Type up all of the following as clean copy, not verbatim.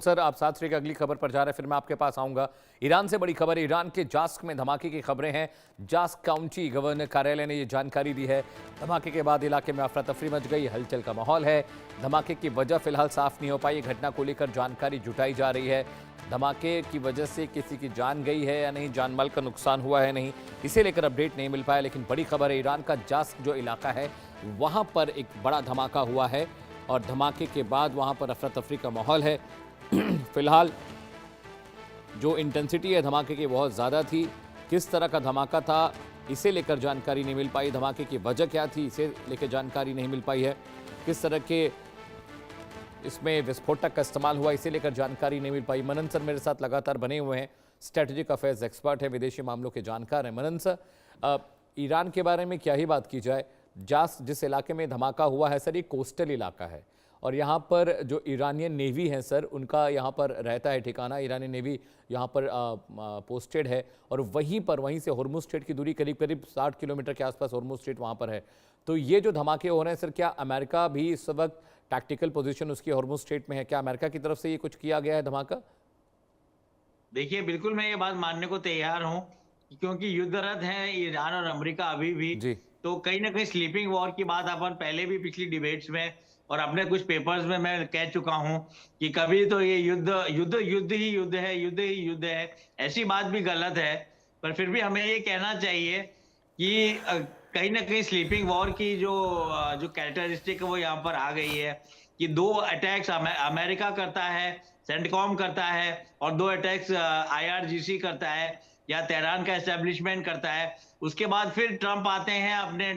Sir आप 7 की अगली खबर पर जा रहे हैं, फिर मैं आपके पास आऊंगा। ईरान से बड़ी खबर है। ईरान के जास्क में धमाके की खबरें हैं। जास्क काउंटी गवर्नर कार्यालय ने यह जानकारी दी है। धमाके के बाद इलाके में अफरा तफरी मच गई, हलचल का माहौल है। धमाके की वजह फिलहाल साफ नहीं हो पाई। घटना को लेकर जानकारी जुटाई जा रही है। धमाके की वजह से किसी की जान गई है या नहीं, जान माल का नुकसान हुआ है नहीं, इसे लेकर अपडेट नहीं मिल पाया। लेकिन बड़ी खबर है, ईरान का जास्क जो इलाका है वहां पर एक बड़ा धमाका हुआ है और धमाके के बाद वहां पर अफरा तफरी का माहौल है। फिलहाल जो इंटेंसिटी है धमाके की बहुत ज़्यादा थी। किस तरह का धमाका था इसे लेकर जानकारी नहीं मिल पाई। धमाके की वजह क्या थी इसे लेकर जानकारी नहीं मिल पाई है। किस तरह के इसमें विस्फोटक का इस्तेमाल हुआ इसे लेकर जानकारी नहीं मिल पाई। मनन सर मेरे साथ लगातार बने हुए हैं, स्ट्रेटेजिक अफेयर्स एक्सपर्ट है, विदेशी मामलों के जानकार हैं। मनन सर, ईरान के बारे में क्या ही बात की जाए, जिस इलाके में धमाका हुआ है सर, ये कोस्टल इलाका है और यहाँ पर जो ईरानियन नेवी है सर, उनका यहाँ पर रहता है ठिकाना। ईरानियन नेवी यहाँ पर पोस्टेड है और वहीं से हॉर्मुज़ स्ट्रेट की दूरी करीब करीब 60 किलोमीटर के आसपास हॉर्मुज़ स्ट्रेट वहाँ पर है। तो ये जो धमाके हो रहे हैं सर, क्या अमेरिका भी इस वक्त टैक्टिकल पोजीशन उसकी हॉर्मुज़ स्ट्रेट में है? क्या अमेरिका की तरफ से ये कुछ किया गया है धमाका? देखिए, बिल्कुल मैं ये बात मानने को तैयार हूँ, क्योंकि युद्धरत है ईरान और अमेरिका अभी भी। जी। तो कहीं ना कहीं स्लीपिंग वॉर की बात अपन पहले भी पिछली डिबेट्स में और अपने कुछ पेपर्स में मैं कह चुका हूँ कि कभी तो ये युद्ध युद्ध युद्ध ही युद्ध है, युद्ध ही युद्ध है, ऐसी बात भी गलत है। पर फिर भी हमें ये कहना चाहिए कि कहीं ना कहीं स्लीपिंग वॉर की जो कैरेक्टरिस्टिक है वो यहाँ पर आ गई है कि दो अटैक्स अमेरिका करता है, सेंटकॉम करता है, और दो अटैक्स आईआरजीसी करता है या तेहरान का एस्टेब्लिशमेंट करता है। उसके बाद फिर ट्रंप आते हैं अपने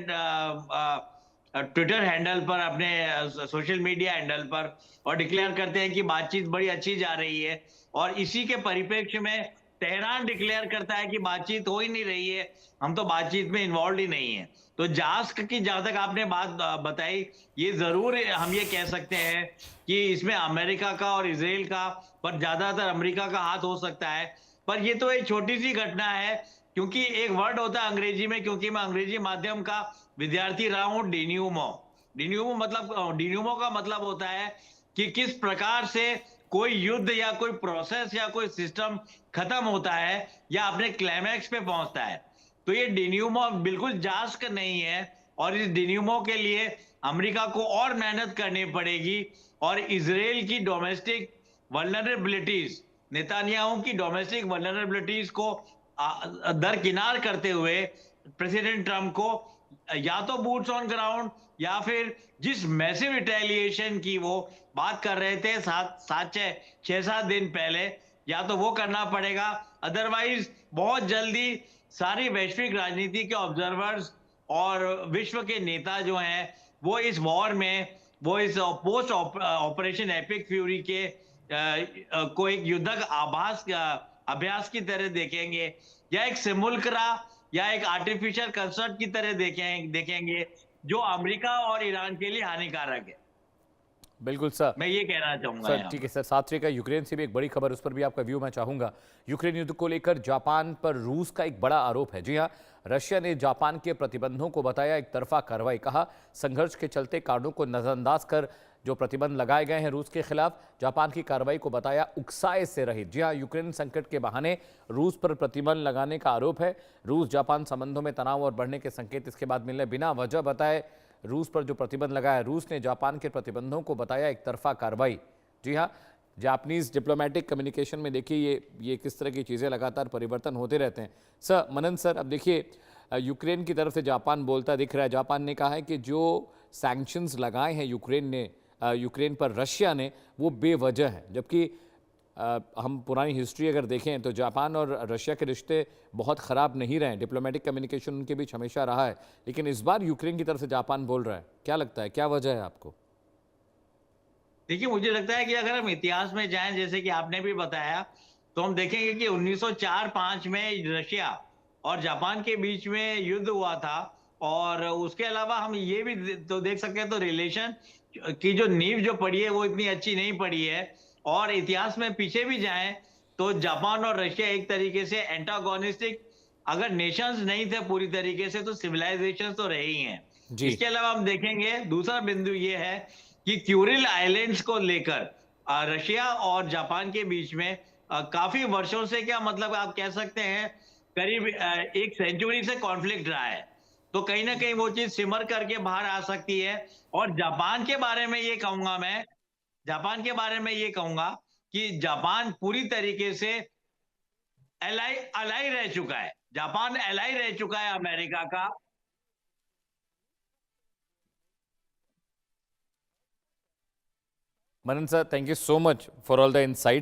ट्विटर हैंडल पर, अपने सोशल मीडिया हैंडल पर, और डिक्लेयर करते हैं कि बातचीत बड़ी अच्छी जा रही है। और इसी के परिप्रेक्ष्य में तेहरान डिक्लेयर करता है कि बातचीत हो ही नहीं रही है, हम तो बातचीत में इन्वॉल्व ही नहीं है। तो जास्क की जहां तक आपने बात बताई, ये जरूर हम ये कह सकते हैं कि इसमें अमेरिका का और इसराइल का, पर ज्यादातर अमेरिका का हाथ हो सकता है। पर ये तो एक छोटी सी घटना है, क्योंकि एक वर्ड होता है अंग्रेजी में, क्योंकि मैं अंग्रेजी माध्यम का विद्यार्थी रहा हूं, डिन्यूमो। डिन्यूमो का मतलब होता है कि किस प्रकार से कोई युद्ध या कोई प्रोसेस या कोई सिस्टम खत्म होता है या अपने क्लाइमैक्स पे पहुंचता है। तो ये डिन्यूमो बिल्कुल जास्क नहीं है, और इस डिन्यूमो के लिए अमेरिका को और मेहनत करनी पड़ेगी। और इसराइल की डोमेस्टिक वल्नरेबिलिटीज, नेतान्याहू की डोमेस्टिक वल्नरेबिलिटीज को दरकिनार करते हुए प्रेसिडेंट ट्रंप को या तो बूट्स ऑन ग्राउंड या फिर जिस मैसिव रिटेलिएशन की वो बात कर रहे थे छह सात दिन पहले, या तो वो करना पड़ेगा। अदरवाइज बहुत जल्दी सारी वैश्विक राजनीति के ऑब्जर्वर्स और विश्व के नेता जो हैं वो इस वॉर में, वो इस पोस्ट ऑपरेशन एपिक फ्यूरी के को एक युद्धक अभ्यास की तरह देखेंगे, या एक सिमुल्क्रा या एक आर्टिफिशियल कंसर्ट की तरह देखेंगे, जो अमेरिका और ईरान के लिए हानिकारक है। बिल्कुल सर, मैं ये कहना चाहूंगा सर यहाँ ठीक है पर। सर। 7 का यूक्रेन से भी एक बड़ी खबर, उस पर भी आपका व्यू मैं चाहूंगा। यूक्रेन युद्ध को लेकर जापान पर रूस का एक बड़ा आरोप है। जी हाँ, रशिया ने जापान के प्रतिबंधों को बताया एक तरफा कार्रवाई। कहा संघर्ष के चलते कारणों को नजरअंदाज कर जो प्रतिबंध लगाए गए हैं रूस के खिलाफ, जापान की कार्रवाई को बताया उकसाए से रहित। जी हाँ, यूक्रेन संकट के बहाने रूस पर प्रतिबंध लगाने का आरोप है। रूस जापान संबंधों में तनाव और बढ़ने के संकेत इसके बाद मिलने, बिना वजह बताए रूस पर जो प्रतिबंध लगाया, रूस ने जापान के प्रतिबंधों को बताया एक तरफा कार्रवाई। जी हाँ, जापानीज डिप्लोमेटिक कम्युनिकेशन में देखिए ये किस तरह की चीज़ें लगातार परिवर्तन होते रहते हैं। सर मनन सर, अब देखिए यूक्रेन की तरफ से जापान बोलता दिख रहा है। जापान ने कहा है कि जो सैंक्शंस लगाए हैं यूक्रेन पर रशिया ने, वो बेवजह हैं। जबकि हम पुरानी हिस्ट्री अगर देखें तो जापान और रशिया के रिश्ते बहुत ख़राब नहीं रहे, डिप्लोमेटिक कम्युनिकेशन उनके बीच हमेशा रहा है। लेकिन इस बार यूक्रेन की तरफ से जापान बोल रहा है, क्या लगता है, क्या वजह है आपको? देखिए, मुझे लगता है कि अगर हम इतिहास में जाएं, जैसे कि आपने भी बताया, तो हम देखेंगे कि 1904-5 में रशिया और जापान के बीच में युद्ध हुआ था। और उसके अलावा हम ये भी तो देख सकते हैं, तो रिलेशन की जो नींव जो पड़ी है वो इतनी अच्छी नहीं पड़ी है। और इतिहास में पीछे भी जाएं तो जापान और रशिया एक तरीके से एंटागोनिस्टिक, अगर नेशंस नहीं थे पूरी तरीके से, तो सिविलाइजेशन तो रहे ही हैं। जी। इसके अलावा हम देखेंगे, दूसरा बिंदु ये है कि क्यूरिल आइलैंड्स को लेकर रशिया और जापान के बीच में काफी वर्षों से, क्या मतलब आप कह सकते हैं करीब एक सेंचुरी से कॉन्फ्लिक्ट रहा है। तो कहीं ना कहीं वो चीज सिमर करके बाहर आ सकती है। और जापान के बारे में ये कहूंगा मैं, जापान के बारे में ये कहूंगा कि जापान पूरी तरीके से एलाई अलाई रह चुका है। जापान एलाई रह चुका है अमेरिका का। Manan sir, thank you so much for all the insight.